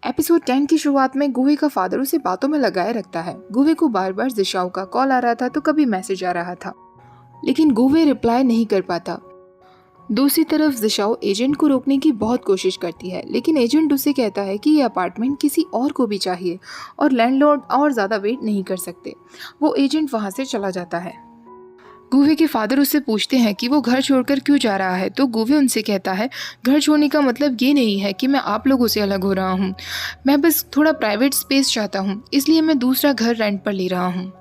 Episode 10 की शुरुआत में गुवे का फादर उसे बातों में लगाए रखता है। गुवे को बार बार जिशाओ का कॉल आ रहा था तो कभी मैसेज आ रहा था, लेकिन गुवे रिप्लाई नहीं कर पाता। दूसरी तरफ जिशाओ एजेंट को रोकने की बहुत कोशिश करती है, लेकिन एजेंट उसे कहता है कि ये अपार्टमेंट किसी और को भी चाहिए और लैंडलॉर्ड और ज़्यादा वेट नहीं कर सकते। वो एजेंट वहाँ से चला जाता है। गुवे के फादर उससे पूछते हैं कि वो घर छोड़कर क्यों जा रहा है, तो गुवे उनसे कहता है घर छोड़ने का मतलब ये नहीं है कि मैं आप लोगों से अलग हो रहा हूँ, मैं बस थोड़ा प्राइवेट स्पेस चाहता हूँ, इसलिए मैं दूसरा घर रेंट पर ले रहा हूँ।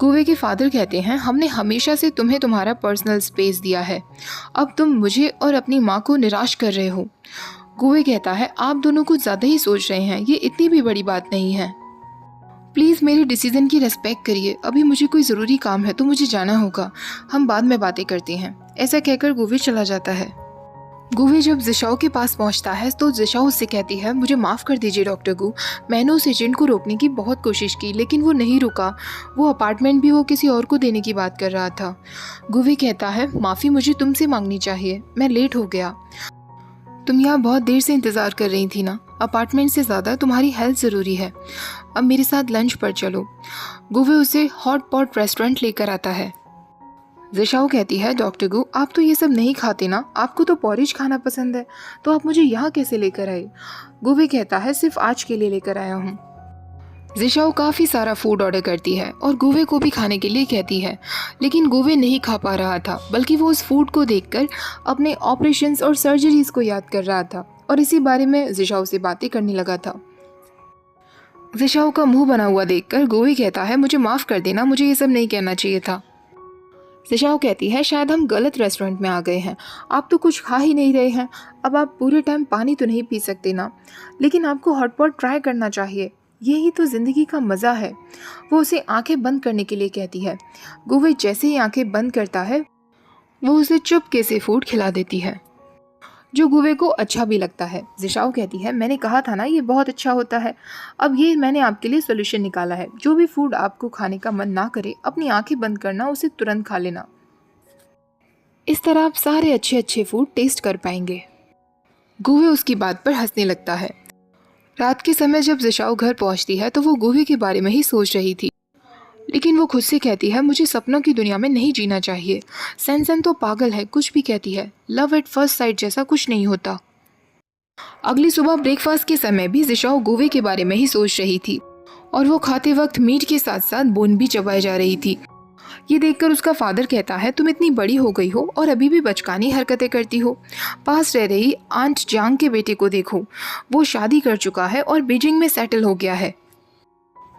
गुवे के फादर कहते हैं हमने हमेशा से तुम्हें तुम्हारा पर्सनल स्पेस दिया है, अब तुम मुझे और अपनी माँ को निराश कर रहे हो। गुवे कहता है आप दोनों कुछ ज़्यादा ही सोच रहे हैं, ये इतनी भी बड़ी बात नहीं है, प्लीज़ मेरे डिसीजन की रेस्पेक्ट करिए, अभी मुझे कोई ज़रूरी काम है तो मुझे जाना होगा, हम बाद में बातें करते हैं। ऐसा कहकर गुवे चला जाता है। गुवे जब जिशाओ के पास पहुंचता है तो जिशाओ उससे कहती है मुझे माफ़ कर दीजिए डॉक्टर गु, मैंने उस एजेंट को रोकने की बहुत कोशिश की लेकिन वो नहीं रुका, वो अपार्टमेंट भी वो किसी और को देने की बात कर रहा था। गुवे कहता है माफ़ी मुझे तुमसे मांगनी चाहिए, मैं लेट हो गया, तुम यहाँ बहुत देर से इंतज़ार कर रही थी ना, अपार्टमेंट से ज़्यादा तुम्हारी हेल्थ ज़रूरी है, अब मेरे साथ लंच पर चलो। गुवे उसे हॉट पॉट रेस्टोरेंट लेकर आता है। जिशाओ कहती है डॉक्टर गु आप तो ये सब नहीं खाते ना, आपको तो पॉरिज खाना पसंद है, तो आप मुझे यहाँ कैसे लेकर आए। गुवे कहता है सिर्फ आज के लिए लेकर आया हूँ। जिशाओ काफ़ी सारा फूड ऑर्डर करती है और गुवे को भी खाने के लिए कहती है, लेकिन गुवे नहीं खा पा रहा था, बल्कि वो उस फूड को देखकर अपने ऑपरेशंस और सर्जरीज को याद कर रहा था और इसी बारे में जिशाओ से बातें करने लगा था। जिशाओ का मुंह बना हुआ देखकर गुवे कहता है मुझे माफ़ कर देना, मुझे ये सब नहीं कहना चाहिए था। जिशाओ कहती है शायद हम गलत रेस्टोरेंट में आ गए हैं, आप तो कुछ खा ही नहीं रहे हैं, अब आप पूरे टाइम पानी तो नहीं पी सकते ना, लेकिन आपको हॉटपॉट ट्राई करना चाहिए, यही तो ज़िंदगी का मज़ा है। वो उसे आंखें बंद करने के लिए कहती है। गुवे जैसे ही आंखें बंद करता है वो उसे चुपके से फूड खिला देती है, जो गुवे को अच्छा भी लगता है। जिशाओ कहती है मैंने कहा था ना ये बहुत अच्छा होता है, अब ये मैंने आपके लिए सोल्यूशन निकाला है, जो भी फूड आपको खाने का मन ना करे अपनी आंखें बंद करना, उसे तुरंत खा लेना, इस तरह आप सारे अच्छे अच्छे फूड टेस्ट कर पाएंगे। गुवे उसकी बात पर हंसने लगता है। रात के समय जब जिशाओ घर पहुंचती है तो वो गुवे के बारे में ही सोच रही थी, लेकिन वो खुद से कहती है मुझे सपनों की दुनिया में नहीं जीना चाहिए, सेंसन तो पागल है, कुछ भी कहती है, लव एट फर्स्ट साइट जैसा कुछ नहीं होता। अगली सुबह ब्रेकफास्ट के समय भी जिशाओ गुवे के बारे में ही सोच रही थी और वो खाते वक्त मीट के साथ साथ बोन भी चबाई जा रही थी। ये देखकर उसका फादर कहता है तुम इतनी बड़ी हो गई हो और अभी भी बचकानी हरकतें करती हो, पास रह रही आंट जांग के बेटे को देखो, वो शादी कर चुका है और बीजिंग में सेटल हो गया है।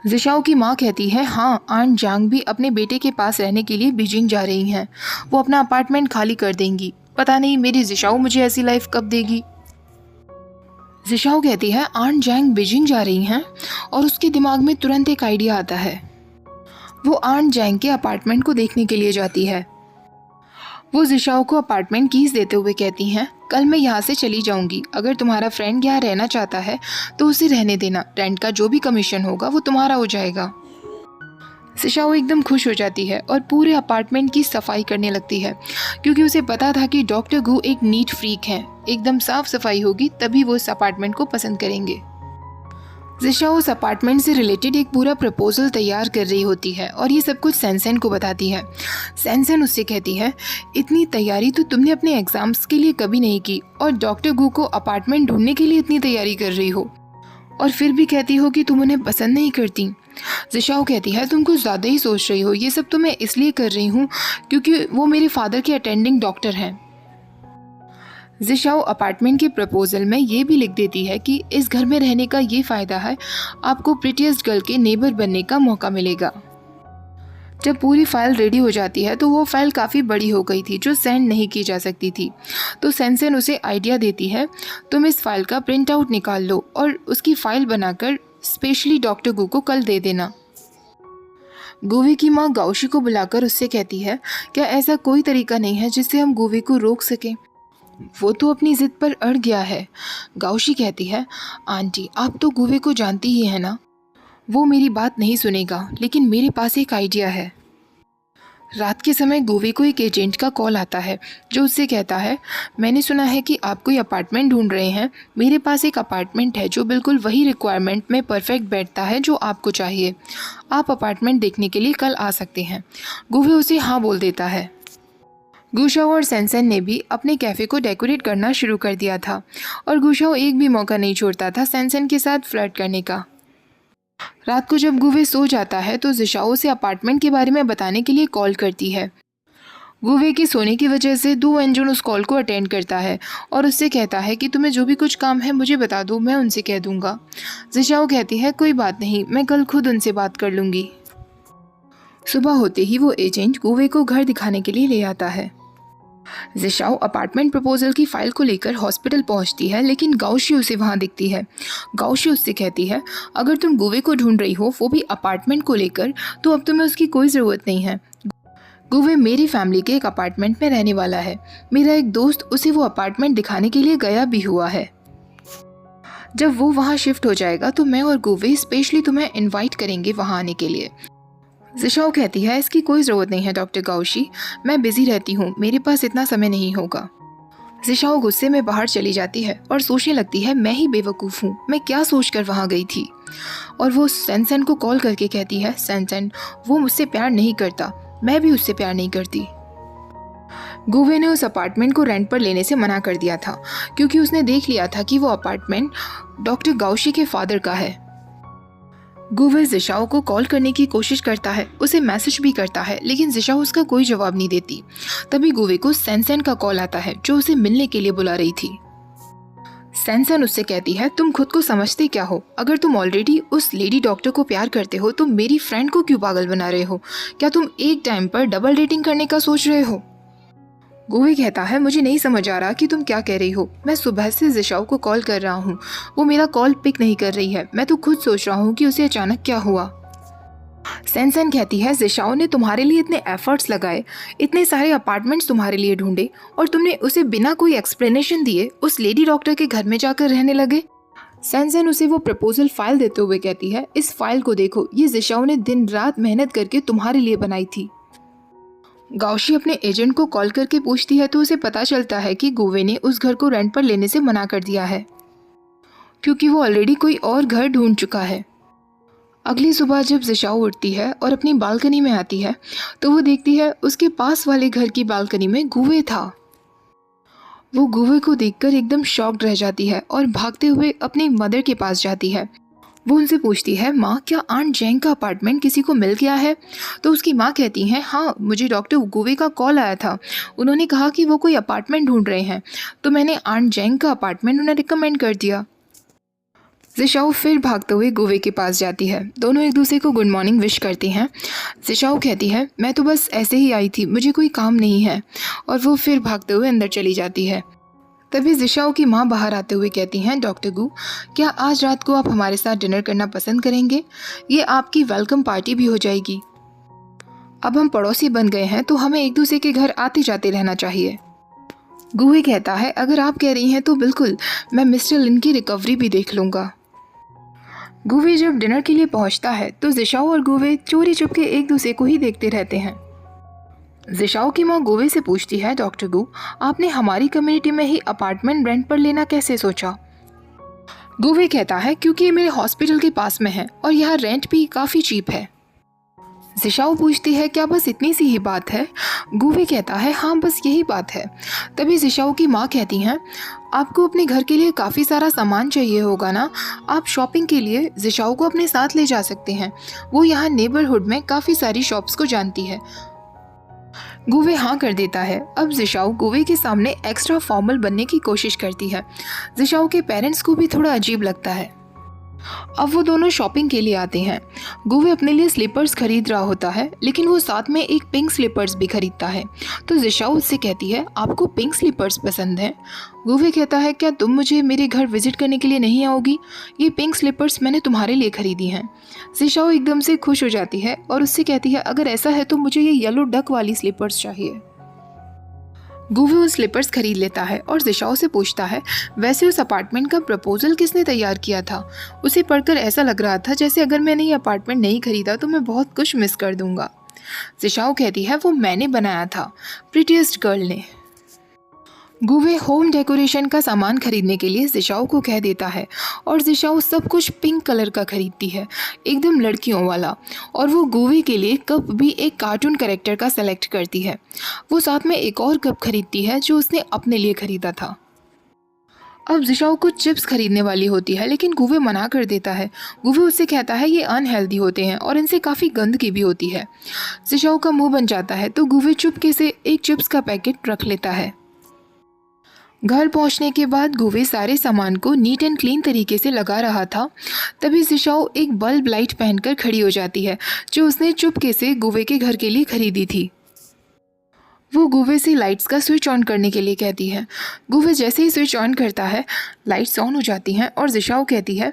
जिशाओ की माँ कहती है हाँ, आंट जांग भी अपने बेटे के पास रहने के लिए बीजिंग जा रही हैं, वो अपना अपार्टमेंट खाली कर देंगी, पता नहीं मेरी जिशाओ मुझे ऐसी लाइफ कब देगी। जिशाओ कहती है आंट जांग बीजिंग जा रही हैं और उसके दिमाग में तुरंत एक आइडिया आता है। वो आंट जांग के अपार्टमेंट को देखने के लिए जाती है। वो जिशाओ को अपार्टमेंट कीज देते हुए कहती हैं कल मैं यहाँ से चली जाऊंगी, अगर तुम्हारा फ्रेंड यहाँ रहना चाहता है तो उसे रहने देना, रेंट का जो भी कमीशन होगा वो तुम्हारा हो जाएगा। जिशाओ एकदम खुश हो जाती है और पूरे अपार्टमेंट की सफाई करने लगती है, क्योंकि उसे पता था कि डॉक्टर गु एक नीट फ्रीक हैं, एकदम साफ सफाई होगी तभी वो इस अपार्टमेंट को पसंद करेंगे। जिशाओ उस अपार्टमेंट से रिलेटेड एक पूरा प्रपोजल तैयार कर रही होती है और ये सब कुछ सेंसन को बताती है। सेंसन उससे कहती है इतनी तैयारी तो तुमने अपने एग्जाम्स के लिए कभी नहीं की और डॉक्टर गु को अपार्टमेंट ढूंढने के लिए इतनी तैयारी कर रही हो, और फिर भी कहती हो कि तुम उन्हें पसंद नहीं करती। जिशाओ कहती है तुम कुछ ज़्यादा ही सोच रही हो, ये सब तो मैं इसलिए कर रही हूँ क्योंकि वो मेरे फादर के अटेंडिंग डॉक्टर हैं। जिशाओ अपार्टमेंट के प्रपोजल में ये भी लिख देती है कि इस घर में रहने का ये फ़ायदा है, आपको प्रिटीएस्ट गर्ल के नेबर बनने का मौका मिलेगा। जब पूरी फाइल रेडी हो जाती है तो वो फाइल काफ़ी बड़ी हो गई थी जो सेंड नहीं की जा सकती थी, तो सेंसन उसे आइडिया देती है तुम इस फाइल का प्रिंट आउट निकाल लो और उसकी फ़ाइल बनाकर स्पेशली डॉक्टर गु को कल दे देना। गुवे की माँ गाओशी को बुलाकर उससे कहती है क्या ऐसा कोई तरीका नहीं है जिससे हम गुवे को रोक सकें, वो तो अपनी ज़िद पर अड़ गया है। गाओशी कहती है आंटी आप तो गुवे को जानती ही है ना, वो मेरी बात नहीं सुनेगा, लेकिन मेरे पास एक आइडिया है। रात के समय गुवे को एक एजेंट का कॉल आता है जो उससे कहता है, मैंने सुना है कि आप कोई अपार्टमेंट ढूंढ रहे हैं। मेरे पास एक अपार्टमेंट है जो बिल्कुल वही रिक्वायरमेंट में परफेक्ट बैठता है जो आपको चाहिए। आप अपार्टमेंट देखने के लिए कल आ सकते हैं। गुवे उसे हाँ बोल देता है। गुशाओ और सैनसन ने भी अपने कैफ़े को डेकोरेट करना शुरू कर दिया था और गुशाओ एक भी मौका नहीं छोड़ता था सैनसन के साथ फ्लर्ट करने का। रात को जब गुवे सो जाता है तो जिशाओ उसे अपार्टमेंट के बारे में बताने के लिए कॉल करती है। गुवे के सोने की वजह से दो एंजन उस कॉल को अटेंड करता है और उससे कहता है कि तुम्हें जो भी कुछ काम है मुझे बता दो, मैं उनसे कह दूंगा। जिशाओ कहती है, कोई बात नहीं, मैं कल खुद उनसे बात कर लूँगी। सुबह होते ही वो एजेंट गुवे को घर दिखाने के लिए ले आता है। जिशाओ अपार्टमेंट प्रपोजल की फाइल को लेकर हॉस्पिटल पहुंचती है, लेकिन गाओशी उसे वहां दिखती है। गाओशी उससे कहती है, अगर तुम गुवे को ढूंढ रही हो, वो भी अपार्टमेंट को लेकर, तो अब तुम्हें उसकी कोई ज़रूरत नहीं है। गुवे मेरी फैमिली के एक अपार्टमेंट में रहने वाला है। मेरा एक दोस्त उसे वो अपार्टमेंट दिखाने के लिए गया भी हुआ है। जब वो वहाँ शिफ्ट हो जाएगा तो मैं और गुवे स्पेशली तुम्हें इन्वाइट करेंगे वहाँ आने के लिए। जिशाओ कहती है, इसकी कोई ज़रूरत नहीं है डॉक्टर गाओशी, मैं बिजी रहती हूँ, मेरे पास इतना समय नहीं होगा। जिशाओ गुस्से में बाहर चली जाती है और सोचने लगती है, मैं ही बेवकूफ़ हूँ, मैं क्या सोचकर वहाँ गई थी। और वो सैनसन को कॉल करके कहती है, सैनसन वो मुझसे प्यार नहीं करता, मैं भी उससे प्यार नहीं करती। गुवे ने उस अपार्टमेंट को रेंट पर लेने से मना कर दिया था क्योंकि उसने देख लिया था कि वो अपार्टमेंट डॉक्टर गाओशी के फादर का है। गुवे जिशाओ को कॉल करने की कोशिश करता है, उसे मैसेज भी करता है, लेकिन जिशाओ उसका कोई जवाब नहीं देती। तभी गुवे को सैनसन का कॉल आता है जो उसे मिलने के लिए बुला रही थी। सैनसन उससे कहती है, तुम खुद को समझते क्या हो? अगर तुम ऑलरेडी उस लेडी डॉक्टर को प्यार करते हो तो मेरी फ्रेंड को क्यों पागल बना रहे हो? क्या तुम एक टाइम पर डबल डेटिंग करने का सोच रहे हो? गुवे कहता है, मुझे नहीं समझ आ रहा कि तुम क्या कह रही हो। मैं सुबह से जिशाओ को कॉल कर रहा हूँ, वो मेरा कॉल पिक नहीं कर रही है। मैं तो खुद सोच रहा हूँ कि उसे अचानक क्या हुआ। सैनसन कहती है, जिशाओ ने तुम्हारे लिए इतने एफर्ट्स लगाए, इतने सारे अपार्टमेंट्स तुम्हारे लिए ढूंढे और तुमने उसे बिना कोई एक्सप्लेनेशन दिए उस लेडी डॉक्टर के घर में जाकर रहने लगे। सैनसन उसे वो प्रपोजल फाइल देते हुए कहती है, इस फाइल को देखो, ये जिशाओ ने दिन रात मेहनत करके तुम्हारे लिए बनाई थी। गाओशी अपने एजेंट को कॉल करके पूछती है तो उसे पता चलता है कि गुवे ने उस घर को रेंट पर लेने से मना कर दिया है क्योंकि वो ऑलरेडी कोई और घर ढूंढ चुका है। अगली सुबह जब जिशाओ उठती है और अपनी बालकनी में आती है तो वो देखती है उसके पास वाले घर की बालकनी में गुवे था। वो गुवे को देखकर एकदम शॉक्ड रह जाती है और भागते हुए अपनी मदर के पास जाती है। वो उनसे पूछती है, माँ क्या आंट जेंग का अपार्टमेंट किसी को मिल गया है? तो उसकी माँ कहती हैं, हाँ मुझे डॉक्टर गुवे का कॉल आया था, उन्होंने कहा कि वो कोई अपार्टमेंट ढूंढ रहे हैं, तो मैंने आंट जेंग का अपार्टमेंट उन्हें रिकमेंड कर दिया। जिशाओ फिर भागते हुए गुवे के पास जाती है। दोनों एक दूसरे को गुड मॉर्निंग विश करती हैं। जिशाओ कहती है, मैं तो बस ऐसे ही आई थी, मुझे कोई काम नहीं है, और वो फिर भागते हुए अंदर चली जाती है। तभी जिशाओ की माँ बाहर आते हुए कहती हैं, डॉक्टर गू क्या आज रात को आप हमारे साथ डिनर करना पसंद करेंगे? ये आपकी वेलकम पार्टी भी हो जाएगी। अब हम पड़ोसी बन गए हैं तो हमें एक दूसरे के घर आते जाते रहना चाहिए। गुवे कहता है, अगर आप कह रही हैं तो बिल्कुल, मैं मिस्टर लिन की रिकवरी भी देख लूँगा। गुवे जब डिनर के लिए पहुँचता है तो जिशाओ और गुवे चोरी चुपके एक दूसरे को ही देखते रहते हैं। जिशाओ की माँ गुवे से पूछती है, डॉक्टर गू आपने हमारी कम्युनिटी में ही अपार्टमेंट रेंट पर लेना कैसे सोचा? गुवे कहता है, क्योंकि ये मेरे हॉस्पिटल के पास में है और यहाँ रेंट भी काफ़ी चीप है। जिशाओ पूछती है, क्या बस इतनी सी ही बात है? गुवे कहता है, हाँ बस यही बात है। तभी जिशाओ की माँ कहती हैं, आपको अपने घर के लिए काफ़ी सारा सामान चाहिए होगा ना, आप शॉपिंग के लिए जिशाओ को अपने साथ ले जा सकते हैं, वो यहाँ नेबरहुड में काफ़ी सारी शॉप्स को जानती है। गुवे हाँ कर देता है। अब जिशाओ गुवे के सामने एक्स्ट्रा फॉर्मल बनने की कोशिश करती है। जिशाओ के पेरेंट्स को भी थोड़ा अजीब लगता है। अब वो दोनों शॉपिंग के लिए आते हैं। गुवे अपने लिए स्लीपर्स खरीद रहा होता है, लेकिन वो साथ में एक पिंक स्लीपर्स भी खरीदता है। तो जिशाओ उससे कहती है, आपको पिंक स्लीपर्स पसंद हैं? गुवे कहता है, क्या तुम मुझे मेरे घर विजिट करने के लिए नहीं आओगी? ये पिंक स्लीपर्स मैंने तुम्हारे लिए खरीदी हैं। जिशाओ एकदम से खुश हो जाती है और उससे कहती है, अगर ऐसा है तो मुझे ये येलो डक वाली स्लीपर्स चाहिए। गुवे उस स्लीपर्स खरीद लेता है और जिशाओ से पूछता है, वैसे उस अपार्टमेंट का प्रपोजल किसने तैयार किया था? उसे पढ़कर ऐसा लग रहा था जैसे अगर मैंने ये अपार्टमेंट नहीं खरीदा तो मैं बहुत कुछ मिस कर दूंगा। जिशाओ कहती है वो मैंने बनाया था, प्रिटीएस्ट गर्ल ने। गुवे होम डेकोरेशन का सामान खरीदने के लिए जिशाओ को कह देता है और जिशाओ सब कुछ पिंक कलर का खरीदती है, एकदम लड़कियों वाला। और वो गुवे के लिए कप भी एक कार्टून कैरेक्टर का सेलेक्ट करती है। वो साथ में एक और कप खरीदती है जो उसने अपने लिए खरीदा था। अब जिशाओ कुछ चिप्स खरीदने वाली होती है लेकिन गुवे मना कर देता है। गुवे उससे कहता है ये अनहेल्दी होते हैं और इनसे काफ़ी गंदगी भी होती है। जिशाओ का मुंह बन जाता है तो गुवे चुपके से एक चिप्स का पैकेट रख लेता है। घर पहुंचने के बाद गुवे सारे सामान को नीट एंड क्लीन तरीके से लगा रहा था। तभी जिशाओ एक बल्ब लाइट पहनकर खड़ी हो जाती है जो उसने चुपके से गुवे के घर के लिए खरीदी थी। वो गुवे से लाइट्स का स्विच ऑन करने के लिए कहती है। गुवे जैसे ही स्विच ऑन करता है लाइट्स ऑन हो जाती हैं और जिशाओ कहती है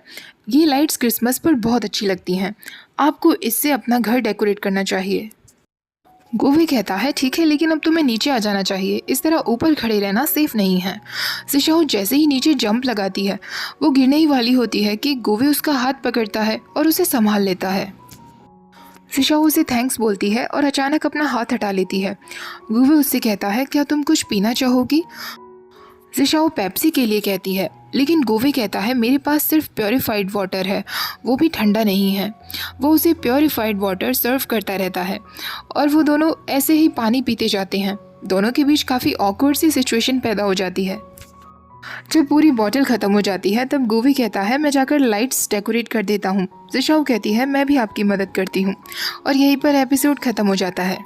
ये लाइट्स क्रिसमस पर बहुत अच्छी लगती हैं, आपको इससे अपना घर डेकोरेट करना चाहिए। गुवे कहता है ठीक है, लेकिन अब तुम्हें नीचे आ जाना चाहिए, इस तरह ऊपर खड़े रहना सेफ नहीं है। जिशाओ जैसे ही नीचे जंप लगाती है वो गिरने ही वाली होती है कि गुवे उसका हाथ पकड़ता है और उसे संभाल लेता है। जिशाओ उसे थैंक्स बोलती है और अचानक अपना हाथ हटा लेती है। गुवे उससे कहता है क्या तुम कुछ पीना चाहोगी? जिशाओ पेप्सी के लिए कहती है लेकिन गुवे कहता है मेरे पास सिर्फ प्योरीफाइड वाटर है, वो भी ठंडा नहीं है। वो उसे प्योरीफाइड वाटर सर्व करता रहता है और वो दोनों ऐसे ही पानी पीते जाते हैं। दोनों के बीच काफ़ी ऑकवर्ड सी सिचुएशन पैदा हो जाती है। जब पूरी बॉटल ख़त्म हो जाती है तब गुवे कहता है मैं जाकर लाइट्स डेकोरेट कर देता हूँ। जिशाओ कहती है मैं भी आपकी मदद करती हूँ और यहीं पर एपिसोड ख़त्म हो जाता है।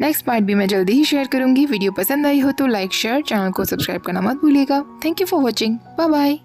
नेक्स्ट पार्ट भी मैं जल्दी ही शेयर करूंगी। वीडियो पसंद आई हो तो लाइक शेयर, चैनल को सब्सक्राइब करना मत भूलिएगा। Thank you for watching, bye bye.